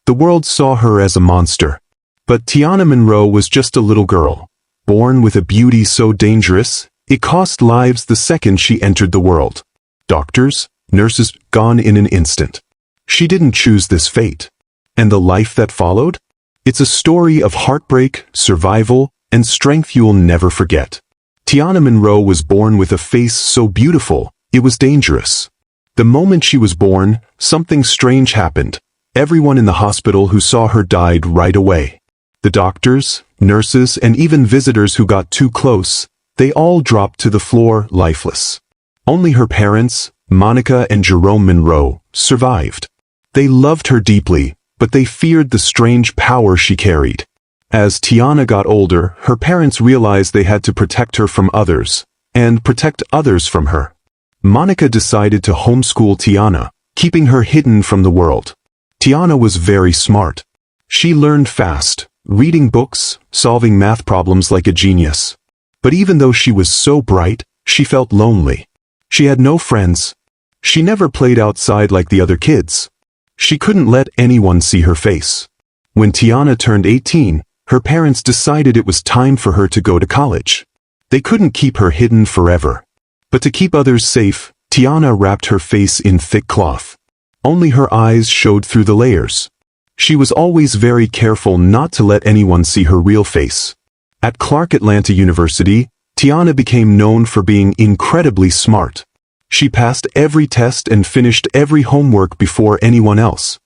The world saw her as a monster. But Tiana Monroe was just a little girl, born with a beauty so dangerous, it cost lives the second she entered the world. Doctors, nurses, gone in an instant. She didn't choose this fate. And the life that followed? It's a story of heartbreak, survival, and strength you'll never forget. Tiana Monroe was born with a face so beautiful, it was dangerous. The moment she was born, something strange happened. Everyone in the hospital who saw her died right away. The doctors, nurses, and even visitors who got too close, they all dropped to the floor lifeless. Only her parents, Monica and Jerome Monroe, survived. They loved her deeply, but they feared the strange power she carried. As Tiana got older, her parents realized they had to protect her from others, and protect others from her. Monica decided to homeschool Tiana, keeping her hidden from the world. Tiana was very smart. She learned fast, reading books, solving math problems like a genius. But even though she was so bright, she felt lonely. She had no friends. She never played outside like the other kids. She couldn't let anyone see her face. When Tiana turned 18, her parents decided it was time for her to go to college. They couldn't keep her hidden forever. But to keep others safe, Tiana wrapped her face in thick cloth. Only her eyes showed through the layers. She was always very careful not to let anyone see her real face. At Clark Atlanta University, Tiana became known for being incredibly smart. She passed every test and finished every homework before anyone else.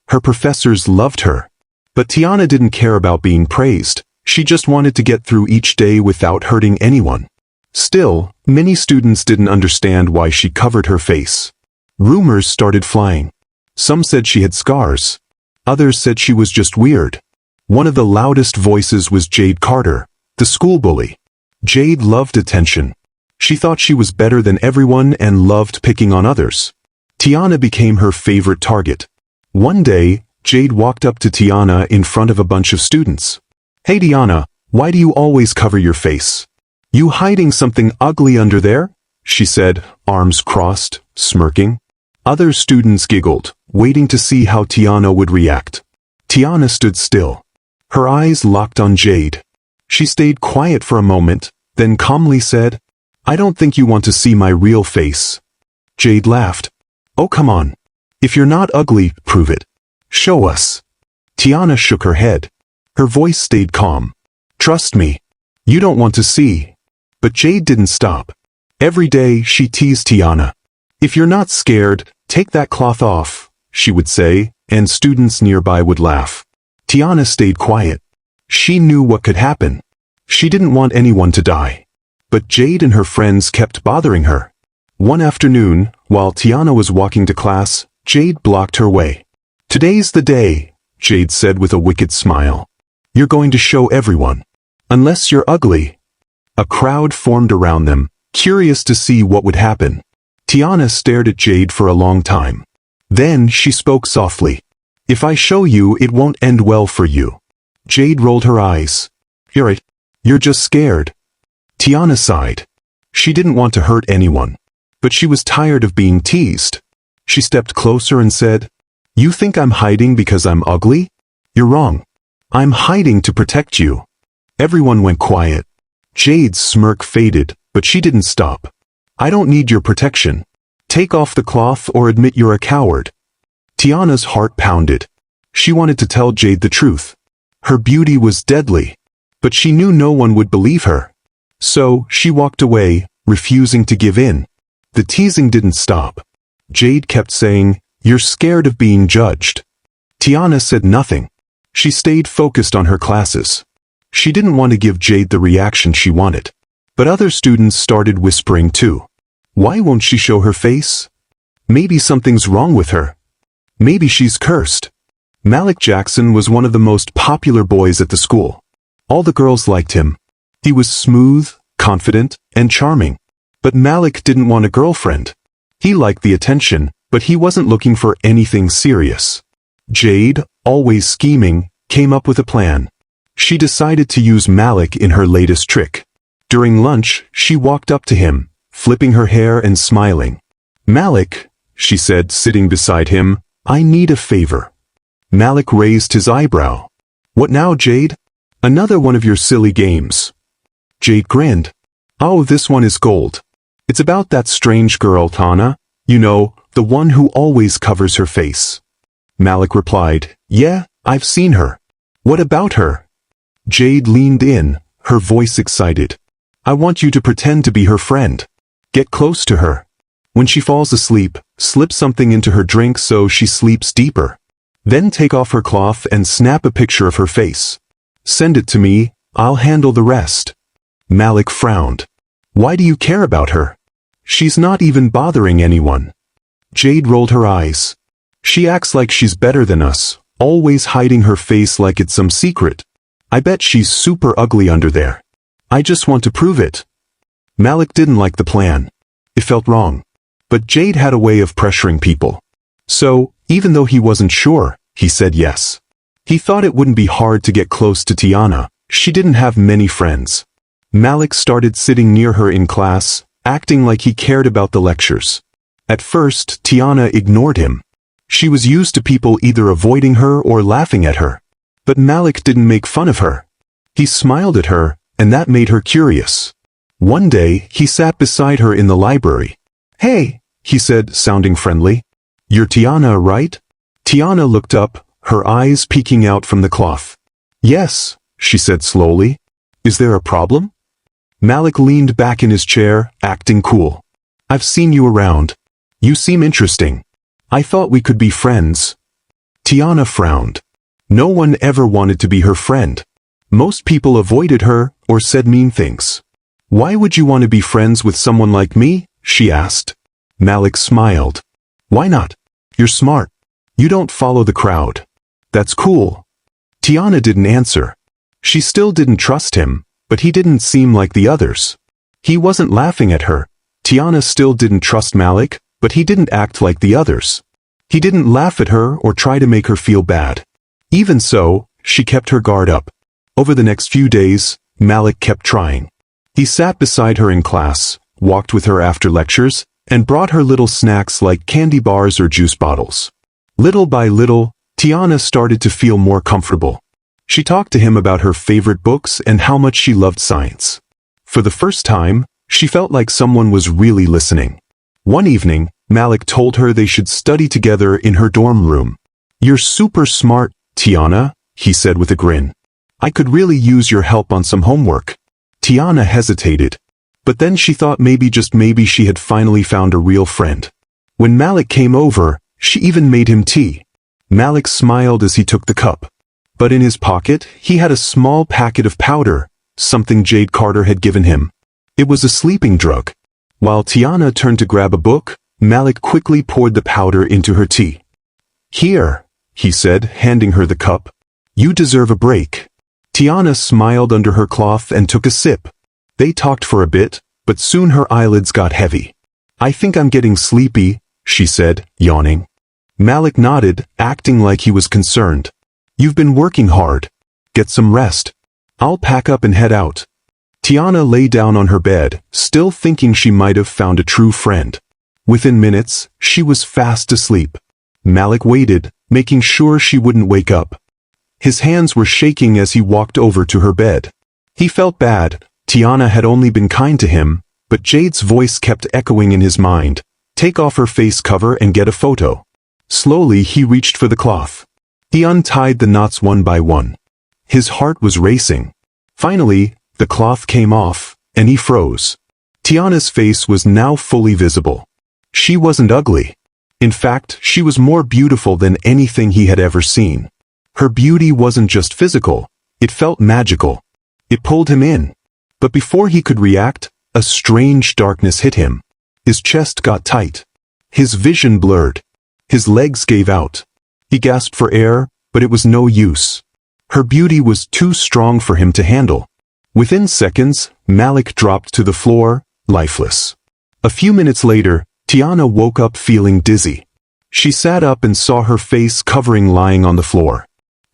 Her professors loved her. But Tiana didn't care about being praised. She just wanted to get through each day without hurting anyone. Still, many students didn't understand why she covered her face. Rumors started flying. Some said she had scars. Others said she was just weird. One of the loudest voices was Jade Carter, the school bully. Jade loved attention. She thought she was better than everyone and loved picking on others. Tiana became her favorite target. One day, Jade walked up to Tiana in front of a bunch of students. "Hey Tiana, why do you always cover your face? You hiding something ugly under there?" she said, arms crossed, smirking. Other students giggled, waiting to see how Tiana would react. Tiana stood still. Her eyes locked on Jade. She stayed quiet for a moment, then calmly said, "I don't think you want to see my real face." Jade laughed. "Oh, come on. If you're not ugly, prove it. Show us." Tiana shook her head. Her voice stayed calm. "Trust me. You don't want to see." But Jade didn't stop. Every day, she teased Tiana. "If you're not scared, take that cloth off," she would say, and students nearby would laugh. Tiana stayed quiet. She knew what could happen. She didn't want anyone to die. But Jade and her friends kept bothering her. One afternoon, while Tiana was walking to class, Jade blocked her way. "Today's the day," Jade said with a wicked smile. "You're going to show everyone. Unless you're ugly." A crowd formed around them, curious to see what would happen. Tiana stared at Jade for a long time. Then she spoke softly. "If I show you, it won't end well for you." Jade rolled her eyes. You're just scared." Tiana sighed. She didn't want to hurt anyone. But she was tired of being teased. She stepped closer and said, "You think I'm hiding because I'm ugly? You're wrong. I'm hiding to protect you." Everyone went quiet. Jade's smirk faded, but she didn't stop. "I don't need your protection. Take off the cloth or admit you're a coward." Tiana's heart pounded. She wanted to tell Jade the truth. Her beauty was deadly. But she knew no one would believe her. So, she walked away, refusing to give in. The teasing didn't stop. Jade kept saying, "You're scared of being judged." Tiana said nothing. She stayed focused on her classes. She didn't want to give Jade the reaction she wanted. But other students started whispering too. Why won't she show her face? Maybe something's wrong with her. Maybe she's cursed. Malik Jackson was one of the most popular boys at the school. All the girls liked him. He was smooth, confident, and charming. But Malik didn't want a girlfriend. He liked the attention, but he wasn't looking for anything serious. Jade, always scheming, came up with a plan. She decided to use Malik in her latest trick. During lunch, she walked up to him, flipping her hair and smiling. "Malik," she said, sitting beside him, "I need a favor." Malik raised his eyebrow. What now, Jade? Another one of your silly games. Jade grinned. Oh, this one is gold. It's about that strange girl, Tiana. You know, the one who always covers her face. Malik replied, Yeah, I've seen her. What about her? Jade leaned in, her voice excited. I want you to pretend to be her friend. Get close to her. When she falls asleep, slip something into her drink so she sleeps deeper. Then take off her cloth and snap a picture of her face. Send it to me, I'll handle the rest. Malik frowned. Why do you care about her? She's not even bothering anyone. Jade rolled her eyes. She acts like she's better than us, always hiding her face like it's some secret. I bet she's super ugly under there. I just want to prove it. Malik didn't like the plan. It felt wrong. But Jade had a way of pressuring people. So, even though he wasn't sure, he said yes. He thought it wouldn't be hard to get close to Tiana. She didn't have many friends. Malik started sitting near her in class, acting like he cared about the lectures. At first, Tiana ignored him. She was used to people either avoiding her or laughing at her. But Malik didn't make fun of her. He smiled at her, and that made her curious. One day, he sat beside her in the library. Hey, he said, sounding friendly. You're Tiana, right? Tiana looked up, her eyes peeking out from the cloth. Yes, she said slowly. Is there a problem? Malik leaned back in his chair, acting cool. I've seen you around. You seem interesting. I thought we could be friends. Tiana frowned. No one ever wanted to be her friend. Most people avoided her or said mean things. Why would you want to be friends with someone like me? She asked. Malik smiled. Why not? You're smart. You don't follow the crowd. That's cool. Tiana didn't answer. She still didn't trust him, but he didn't seem like the others. He wasn't laughing at her. Tiana still didn't trust Malik, but he didn't act like the others. He didn't laugh at her or try to make her feel bad. Even so, she kept her guard up. Over the next few days, Malik kept trying. He sat beside her in class, walked with her after lectures, and brought her little snacks like candy bars or juice bottles. Little by little, Tiana started to feel more comfortable. She talked to him about her favorite books and how much she loved science. For the first time, she felt like someone was really listening. One evening, Malik told her they should study together in her dorm room. You're super smart, Tiana, he said with a grin. I could really use your help on some homework. Tiana hesitated. But then she thought maybe just maybe she had finally found a real friend. When Malik came over, she even made him tea. Malik smiled as he took the cup. But in his pocket, he had a small packet of powder, something Jade Carter had given him. It was a sleeping drug. While Tiana turned to grab a book, Malik quickly poured the powder into her tea. Here, he said, handing her the cup. You deserve a break. Tiana smiled under her cloth and took a sip. They talked for a bit, but soon her eyelids got heavy. I think I'm getting sleepy, she said, yawning. Malik nodded, acting like he was concerned. You've been working hard. Get some rest. I'll pack up and head out. Tiana lay down on her bed, still thinking she might have found a true friend. Within minutes, she was fast asleep. Malik waited, making sure she wouldn't wake up. His hands were shaking as he walked over to her bed. He felt bad. Tiana had only been kind to him, but Jade's voice kept echoing in his mind. Take off her face cover and get a photo. Slowly he reached for the cloth. He untied the knots one by one. His heart was racing. Finally, the cloth came off, and he froze. Tiana's face was now fully visible. She wasn't ugly. In fact, she was more beautiful than anything he had ever seen. Her beauty wasn't just physical, it felt magical. It pulled him in. But before he could react, a strange darkness hit him. His chest got tight. His vision blurred. His legs gave out. He gasped for air, but it was no use. Her beauty was too strong for him to handle. Within seconds, Malik dropped to the floor, lifeless. A few minutes later, Tiana woke up feeling dizzy. She sat up and saw her face covering lying on the floor.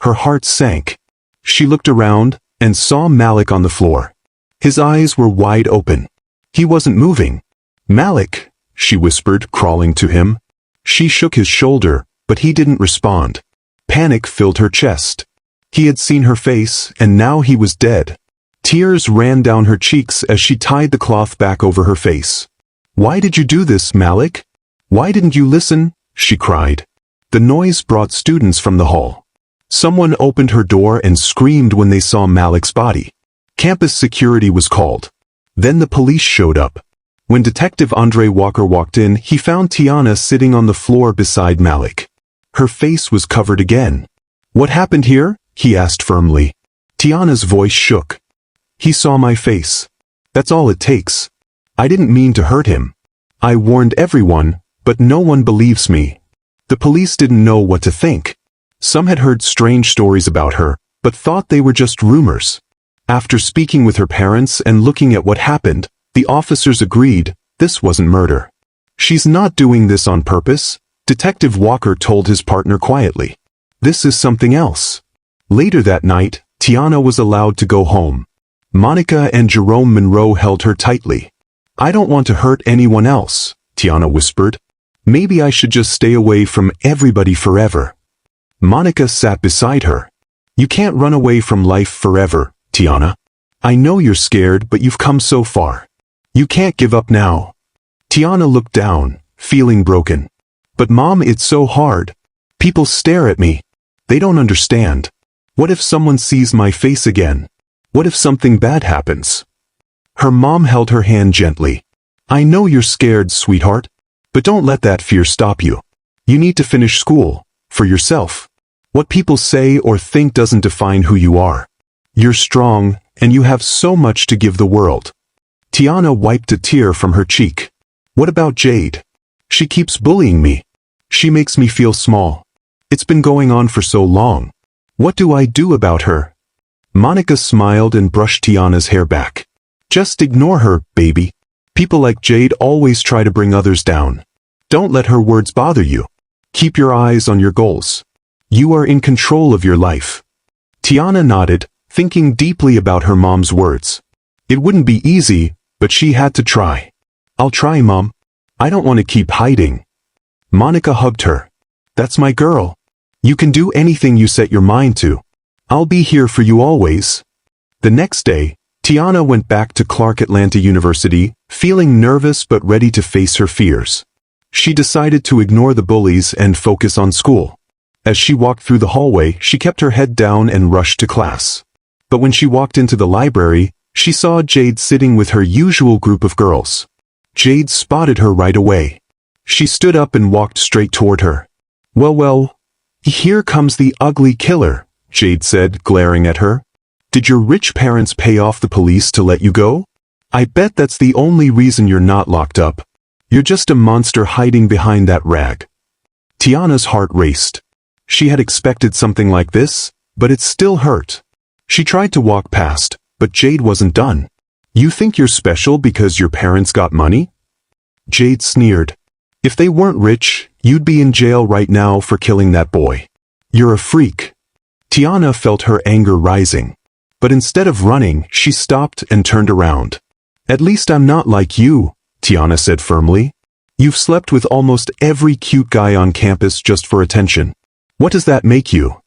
Her heart sank. She looked around and saw Malik on the floor. His eyes were wide open. He wasn't moving. Malik, she whispered, crawling to him. She shook his shoulder, but he didn't respond. Panic filled her chest. He had seen her face, and now he was dead. Tears ran down her cheeks as she tied the cloth back over her face. "Why did you do this, Malik? Why didn't you listen?" she cried. The noise brought students from the hall. Someone opened her door and screamed when they saw Malik's body. Campus security was called. Then the police showed up. When Detective Andre Walker walked in, he found Tiana sitting on the floor beside Malik. Her face was covered again. "What happened here?" he asked firmly. Tiana's voice shook. "He saw my face. That's all it takes. I didn't mean to hurt him. I warned everyone, but no one believes me." The police didn't know what to think. Some had heard strange stories about her, but thought they were just rumors. After speaking with her parents and looking at what happened, the officers agreed this wasn't murder. "She's not doing this on purpose," Detective Walker told his partner quietly. "This is something else." Later that night, Tiana was allowed to go home. Monica and Jerome Monroe held her tightly. "I don't want to hurt anyone else," Tiana whispered. "Maybe I should just stay away from everybody forever." Monica sat beside her. "You can't run away from life forever, Tiana. I know you're scared, but you've come so far. You can't give up now." Tiana looked down, feeling broken. "But Mom, it's so hard. People stare at me. They don't understand. What if someone sees my face again? What if something bad happens?" Her mom held her hand gently. "I know you're scared, sweetheart. But don't let that fear stop you. You need to finish school, for yourself. What people say or think doesn't define who you are. You're strong, and you have so much to give the world." Tiana wiped a tear from her cheek. "What about Jade? She keeps bullying me. She makes me feel small. It's been going on for so long. What do I do about her?" Monica smiled and brushed Tiana's hair back. "Just ignore her, baby. People like Jade always try to bring others down. Don't let her words bother you. Keep your eyes on your goals. You are in control of your life." Tiana nodded, thinking deeply about her mom's words. It wouldn't be easy, but she had to try. "I'll try, Mom. I don't want to keep hiding." Monica hugged her. "That's my girl. You can do anything you set your mind to. I'll be here for you always." The next day, Tiana went back to Clark Atlanta University, feeling nervous but ready to face her fears. She decided to ignore the bullies and focus on school. As she walked through the hallway, she kept her head down and rushed to class. But when she walked into the library, she saw Jade sitting with her usual group of girls. Jade spotted her right away. She stood up and walked straight toward her. Well, here comes the ugly killer," Jade said, glaring at her. "Did your rich parents pay off the police to let you go? I bet that's the only reason you're not locked up. You're just a monster hiding behind that rag." Tiana's heart raced. She had expected something like this, but it still hurt. She tried to walk past, but Jade wasn't done. "You think you're special because your parents got money?" Jade sneered. "If they weren't rich, you'd be in jail right now for killing that boy. You're a freak." Tiana felt her anger rising. But instead of running, she stopped and turned around. "At least I'm not like you," Tiana said firmly. "You've slept with almost every cute guy on campus just for attention. What does that make you?"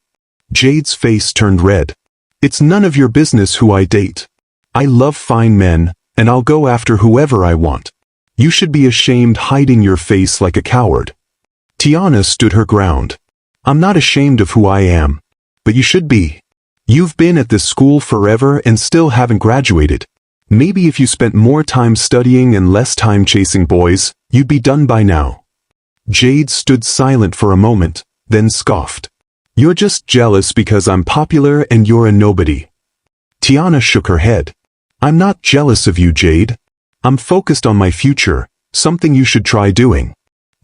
Jade's face turned red. "It's none of your business who I date. I love fine men, and I'll go after whoever I want. You should be ashamed hiding your face like a coward." Tiana stood her ground. "I'm not ashamed of who I am. But you should be. You've been at this school forever and still haven't graduated. Maybe if you spent more time studying and less time chasing boys, you'd be done by now." Jade stood silent for a moment, then scoffed. "You're just jealous because I'm popular and you're a nobody." Tiana shook her head. "I'm not jealous of you, Jade. I'm focused on my future, something you should try doing."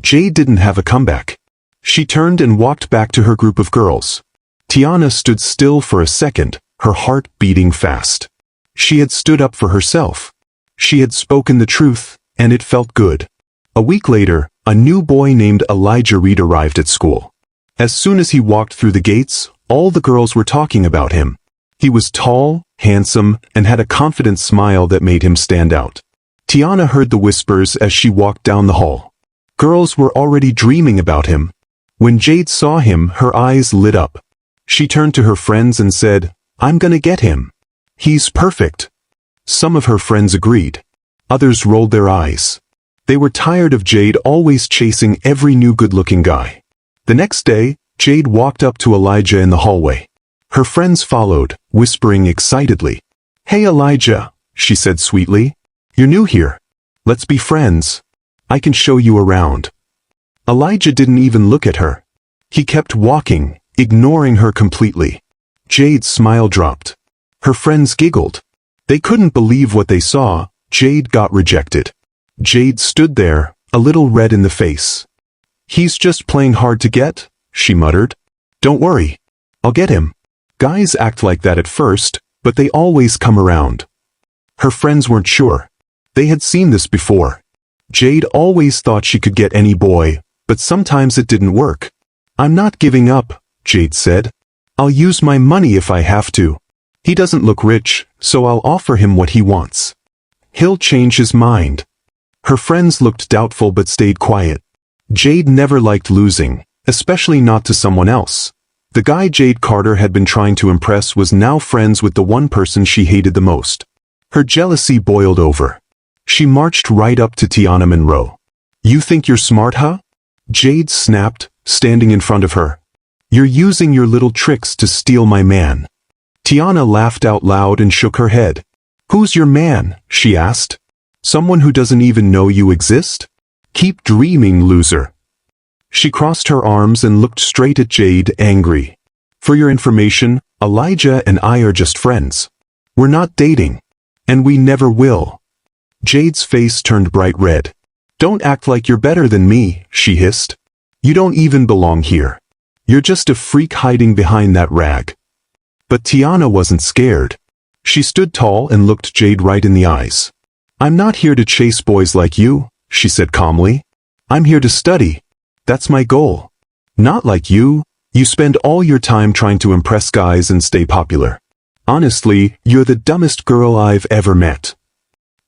Jade didn't have a comeback. She turned and walked back to her group of girls. Tiana stood still for a second, her heart beating fast. She had stood up for herself. She had spoken the truth, and it felt good. A week later, a new boy named Elijah Reed arrived at school. As soon as he walked through the gates, all the girls were talking about him. He was tall, handsome, and had a confident smile that made him stand out. Tiana heard the whispers as she walked down the hall. Girls were already dreaming about him. When Jade saw him, her eyes lit up. She turned to her friends and said, "I'm gonna get him. He's perfect." Some of her friends agreed. Others rolled their eyes. They were tired of Jade always chasing every new good-looking guy. The next day, Jade walked up to Elijah in the hallway. Her friends followed, whispering excitedly. "Hey Elijah," she said sweetly. "You're new here. Let's be friends. I can show you around." Elijah didn't even look at her. He kept walking, ignoring her completely. Jade's smile dropped. Her friends giggled. They couldn't believe what they saw. Jade got rejected. Jade stood there, a little red in the face. "He's just playing hard to get," she muttered. "Don't worry. I'll get him." Guys act like that at first, but they always come around. Her friends weren't sure. They had seen this before. Jade always thought she could get any boy, but sometimes it didn't work. "I'm not giving up," Jade said. "I'll use my money if I have to. He doesn't look rich, so I'll offer him what he wants. He'll change his mind." Her friends looked doubtful but stayed quiet. Jade never liked losing, especially not to someone else. The guy Jade Carter had been trying to impress was now friends with the one person she hated the most. Her jealousy boiled over. She marched right up to Tiana Monroe. "You think you're smart, huh?" Jade snapped, standing in front of her. "You're using your little tricks to steal my man." Tiana laughed out loud and shook her head. "Who's your man?" she asked. "Someone who doesn't even know you exist? Keep dreaming, loser." She crossed her arms and looked straight at Jade, angry. "For your information, Elijah and I are just friends. We're not dating. And we never will." Jade's face turned bright red. "Don't act like you're better than me," she hissed. "You don't even belong here. You're just a freak hiding behind that rag." But Tiana wasn't scared. She stood tall and looked Jade right in the eyes. "I'm not here to chase boys like you," she said calmly. "I'm here to study. That's my goal. Not like you. You spend all your time trying to impress guys and stay popular. Honestly, you're the dumbest girl I've ever met."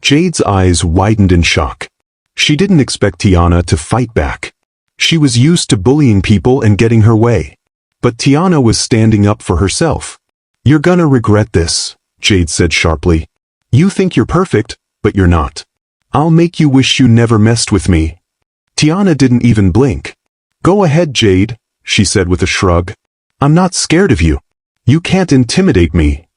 Jade's eyes widened in shock. She didn't expect Tiana to fight back. She was used to bullying people and getting her way. But Tiana was standing up for herself. "You're gonna regret this," Jade said sharply. "You think you're perfect, but you're not. I'll make you wish you never messed with me." Tiana didn't even blink. "Go ahead, Jade," she said with a shrug. "I'm not scared of you. You can't intimidate me."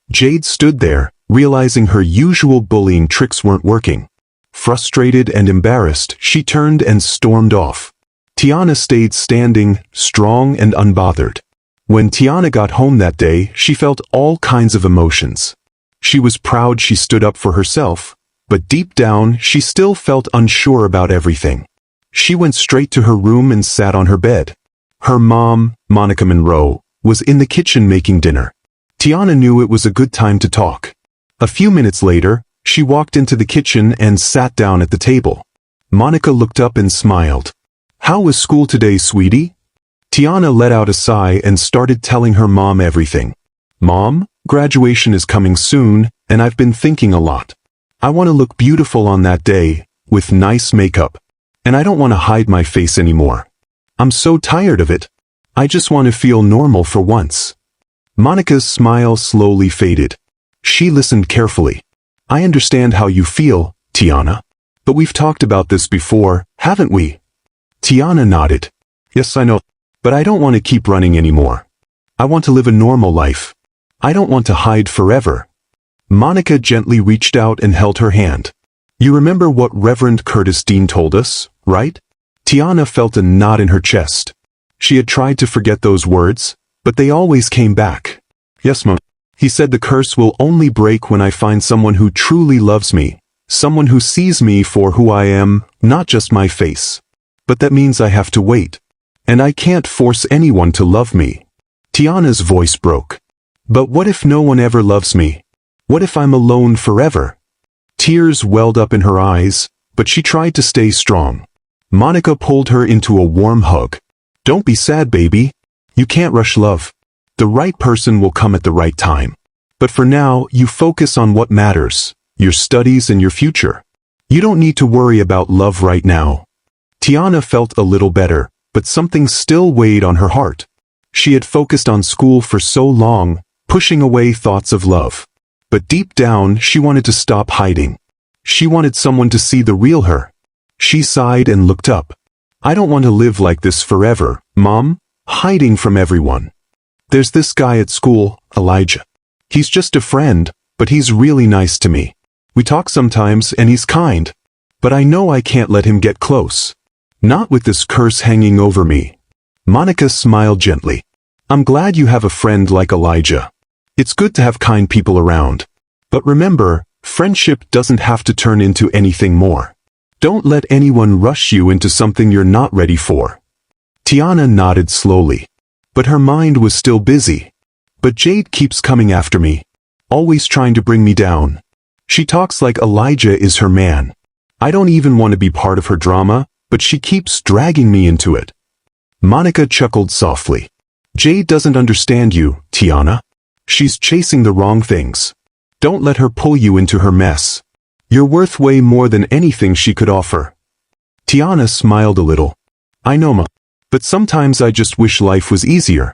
Jade stood there, realizing her usual bullying tricks weren't working. Frustrated and embarrassed, she turned and stormed off. Tiana stayed standing, strong and unbothered. When Tiana got home that day, she felt all kinds of emotions. She was proud she stood up for herself, but deep down she still felt unsure about everything. She went straight to her room and sat on her bed. Her mom, Monica Monroe, was in the kitchen making dinner. Tiana knew it was a good time to talk. A few minutes later, she walked into the kitchen and sat down at the table. Monica looked up and smiled. "How was school today, sweetie?" Tiana let out a sigh and started telling her mom everything. "Mom, graduation is coming soon, and I've been thinking a lot. I want to look beautiful on that day, with nice makeup. And I don't want to hide my face anymore. I'm so tired of it. I just want to feel normal for once." Monica's smile slowly faded. She listened carefully. "I understand how you feel, Tiana. But we've talked about this before, haven't we?" Tiana nodded. "Yes, I know. But I don't want to keep running anymore. I want to live a normal life. I don't want to hide forever." Monica gently reached out and held her hand. "You remember what Reverend Curtis Dean told us, right?" Tiana felt a knot in her chest. She had tried to forget those words, but they always came back. "Yes, Mom. He said the curse will only break when I find someone who truly loves me, someone who sees me for who I am, not just my face. But that means I have to wait. And I can't force anyone to love me." Tiana's voice broke. "But what if no one ever loves me? What if I'm alone forever?" Tears welled up in her eyes, but she tried to stay strong. Monica pulled her into a warm hug. "Don't be sad, baby. You can't rush love. The right person will come at the right time. But for now, you focus on what matters, your studies and your future. You don't need to worry about love right now." Tiana felt a little better, but something still weighed on her heart. She had focused on school for so long, pushing away thoughts of love. But deep down, she wanted to stop hiding. She wanted someone to see the real her. She sighed and looked up. I don't want to live like this forever, Mom, hiding from everyone. There's this guy at school, Elijah. He's just a friend, but he's really nice to me. We talk sometimes and he's kind. But I know I can't let him get close. Not with this curse hanging over me. Monica smiled gently. I'm glad you have a friend like Elijah. It's good to have kind people around. But remember, friendship doesn't have to turn into anything more. Don't let anyone rush you into something you're not ready for. Tiana nodded slowly. But her mind was still busy. But Jade keeps coming after me. Always trying to bring me down. She talks like Elijah is her man. I don't even want to be part of her drama, but she keeps dragging me into it. Monica chuckled softly. Jade doesn't understand you, Tiana. She's chasing the wrong things. Don't let her pull you into her mess. You're worth way more than anything she could offer. Tiana smiled a little. I know, Ma. But sometimes I just wish life was easier.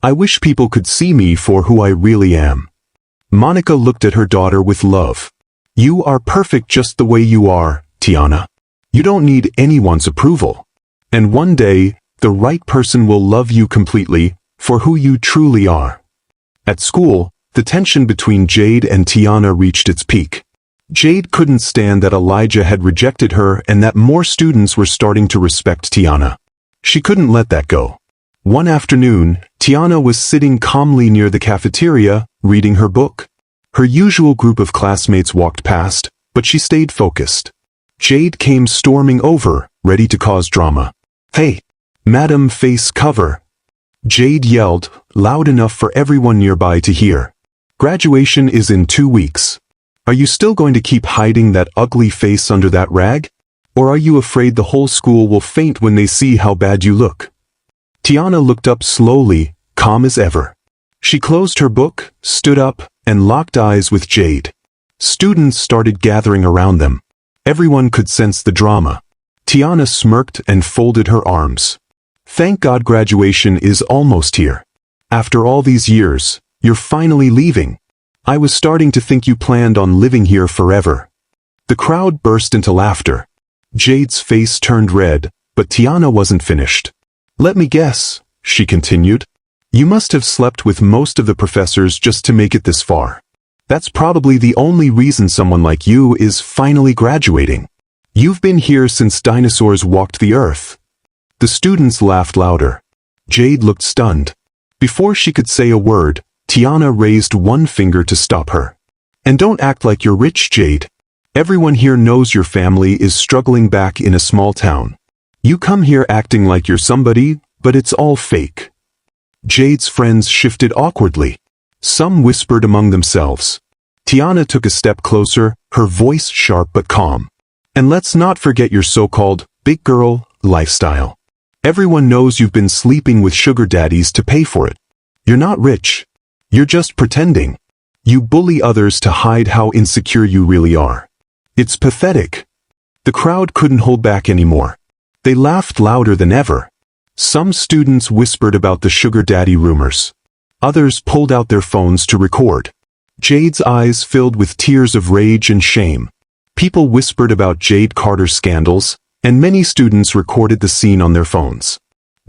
I wish people could see me for who I really am. Monica looked at her daughter with love. You are perfect just the way you are, Tiana. You don't need anyone's approval. And one day, the right person will love you completely, for who you truly are. At school, the tension between Jade and Tiana reached its peak. Jade couldn't stand that Elijah had rejected her and that more students were starting to respect Tiana. She couldn't let that go. One afternoon, Tiana was sitting calmly near the cafeteria, reading her book. Her usual group of classmates walked past, but she stayed focused. Jade came storming over, ready to cause drama. Hey, Madam, face cover. Jade yelled, loud enough for everyone nearby to hear. Graduation is in 2 weeks. Are you still going to keep hiding that ugly face under that rag? Or are you afraid the whole school will faint when they see how bad you look? Tiana looked up slowly, calm as ever. She closed her book, stood up, and locked eyes with Jade. Students started gathering around them. Everyone could sense the drama. Tiana smirked and folded her arms. Thank God graduation is almost here. After all these years, you're finally leaving. I was starting to think you planned on living here forever. The crowd burst into laughter. Jade's face turned red, but Tiana wasn't finished. Let me guess, she continued. You must have slept with most of the professors just to make it this far. That's probably the only reason someone like you is finally graduating. You've been here since dinosaurs walked the earth. The students laughed louder. Jade looked stunned. Before she could say a word, Tiana raised one finger to stop her. And don't act like you're rich, Jade. Everyone here knows your family is struggling back in a small town. You come here acting like you're somebody, but it's all fake. Jade's friends shifted awkwardly. Some whispered among themselves. Tiana took a step closer, her voice sharp but calm. And let's not forget your so-called big girl lifestyle. Everyone knows you've been sleeping with sugar daddies to pay for it. You're not rich. You're just pretending. You bully others to hide how insecure you really are. It's pathetic. The crowd couldn't hold back anymore. They laughed louder than ever. Some students whispered about the sugar daddy rumors. Others pulled out their phones to record. Jade's eyes filled with tears of rage and shame. People whispered about Jade Carter's scandals, and many students recorded the scene on their phones.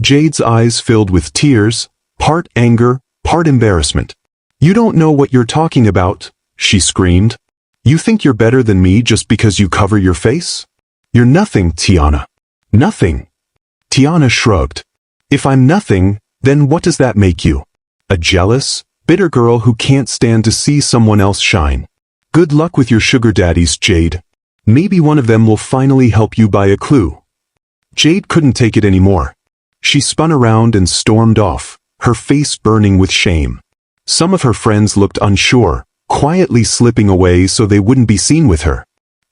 Jade's eyes filled with tears, part anger, part embarrassment. You don't know what you're talking about, she screamed. You think you're better than me just because you cover your face? You're nothing, Tiana. Nothing. Tiana shrugged. If I'm nothing, then what does that make you? A jealous, bitter girl who can't stand to see someone else shine. Good luck with your sugar daddies, Jade. Maybe one of them will finally help you buy a clue. Jade couldn't take it anymore. She spun around and stormed off, her face burning with shame. Some of her friends looked unsure, quietly slipping away so they wouldn't be seen with her.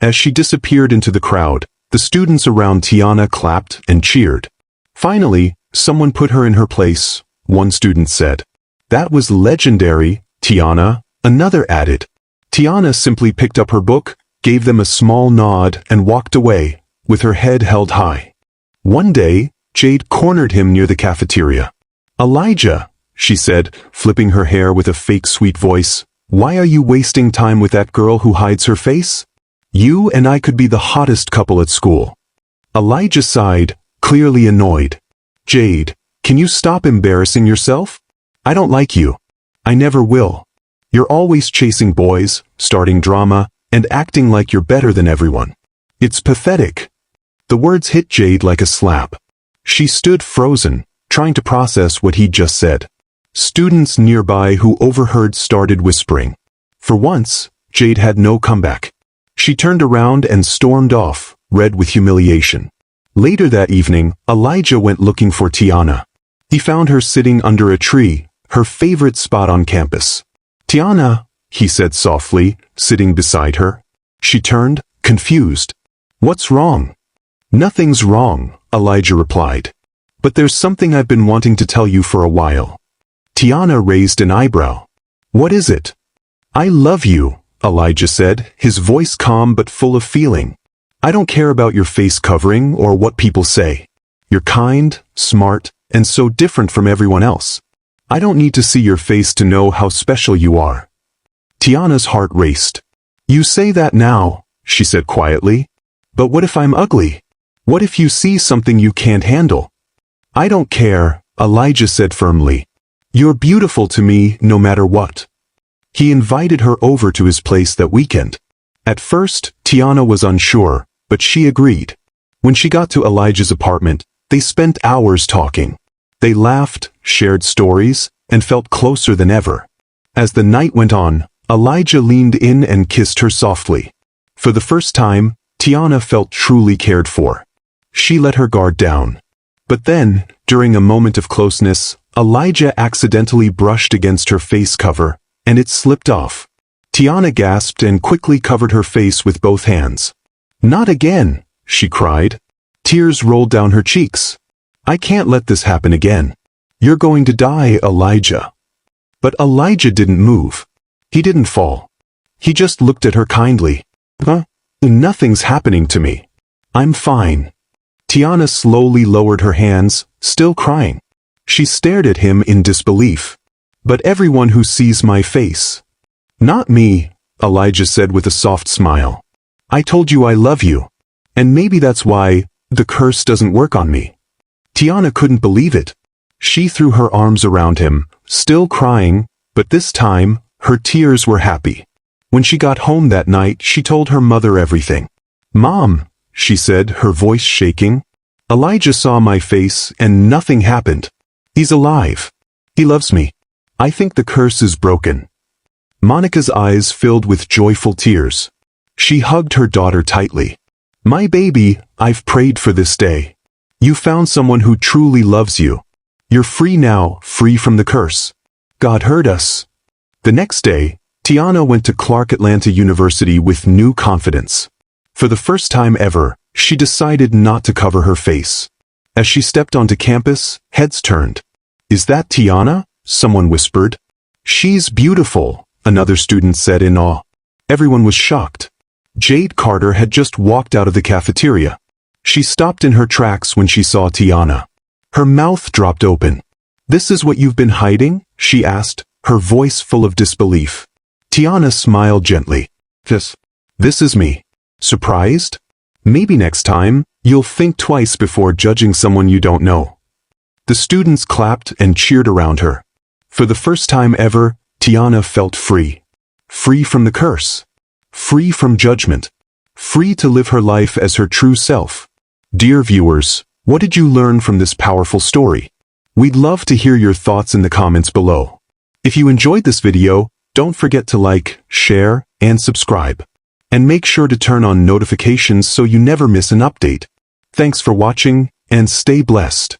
As she disappeared into the crowd, the students around Tiana clapped and cheered. Finally, someone put her in her place, one student said. That was legendary, Tiana, another added. Tiana simply picked up her book, gave them a small nod and walked away, with her head held high. One day, Jade cornered him near the cafeteria. "Elijah," she said, flipping her hair with a fake sweet voice, "why are you wasting time with that girl who hides her face? You and I could be the hottest couple at school." Elijah sighed, clearly annoyed. "Jade, can you stop embarrassing yourself? I don't like you. I never will. You're always chasing boys, starting drama, and acting like you're better than everyone. It's pathetic." The words hit Jade like a slap. She stood frozen, trying to process what he'd just said. Students nearby who overheard started whispering. For once, Jade had no comeback. She turned around and stormed off, red with humiliation. Later that evening, Elijah went looking for Tiana. He found her sitting under a tree, her favorite spot on campus. "Tiana," he said softly, sitting beside her. She turned, confused. "What's wrong?" "Nothing's wrong," Elijah replied. "But there's something I've been wanting to tell you for a while." Tiana raised an eyebrow. "What is it?" "I love you," Elijah said, his voice calm but full of feeling. "I don't care about your face covering or what people say. You're kind, smart, and so different from everyone else. I don't need to see your face to know how special you are." Tiana's heart raced. "You say that now," she said quietly. "But what if I'm ugly? What if you see something you can't handle?" "I don't care," Elijah said firmly. "You're beautiful to me no matter what." He invited her over to his place that weekend. At first, Tiana was unsure, but she agreed. When she got to Elijah's apartment, they spent hours talking. They laughed, shared stories, and felt closer than ever. As the night went on, Elijah leaned in and kissed her softly. For the first time, Tiana felt truly cared for. She let her guard down. But then, during a moment of closeness, Elijah accidentally brushed against her face cover, and it slipped off. Tiana gasped and quickly covered her face with both hands. "Not again," she cried. Tears rolled down her cheeks. "I can't let this happen again. You're going to die, Elijah." But Elijah didn't move. He didn't fall. He just looked at her kindly. "Huh? Nothing's happening to me. I'm fine." Tiana slowly lowered her hands, still crying. She stared at him in disbelief. "But everyone who sees my face." "Not me," Elijah said with a soft smile. "I told you I love you. And maybe that's why the curse doesn't work on me." Tiana couldn't believe it. She threw her arms around him, still crying, but this time, her tears were happy. When she got home that night, she told her mother everything. "Mom," she said, her voice shaking, "Elijah saw my face and nothing happened. He's alive. He loves me. I think the curse is broken." Monica's eyes filled with joyful tears. She hugged her daughter tightly. "My baby, I've prayed for this day. You found someone who truly loves you. You're free now, free from the curse. God heard us." The next day, Tiana went to Clark Atlanta University with new confidence. For the first time ever, she decided not to cover her face. As she stepped onto campus, heads turned. "Is that Tiana?" someone whispered. "She's beautiful," another student said in awe. Everyone was shocked. Jade Carter had just walked out of the cafeteria. She stopped in her tracks when she saw Tiana. Her mouth dropped open. "This is what you've been hiding?" she asked, her voice full of disbelief. Tiana smiled gently. This is me." Surprised? "Maybe next time, you'll think twice before judging someone you don't know." The students clapped and cheered around her. For the first time ever, Tiana felt free. Free from the curse. Free from judgment. Free to live her life as her true self. Dear viewers, what did you learn from this powerful story? We'd love to hear your thoughts in the comments below. If you enjoyed this video, don't forget to like, share, and subscribe. And make sure to turn on notifications so you never miss an update. Thanks for watching, and stay blessed.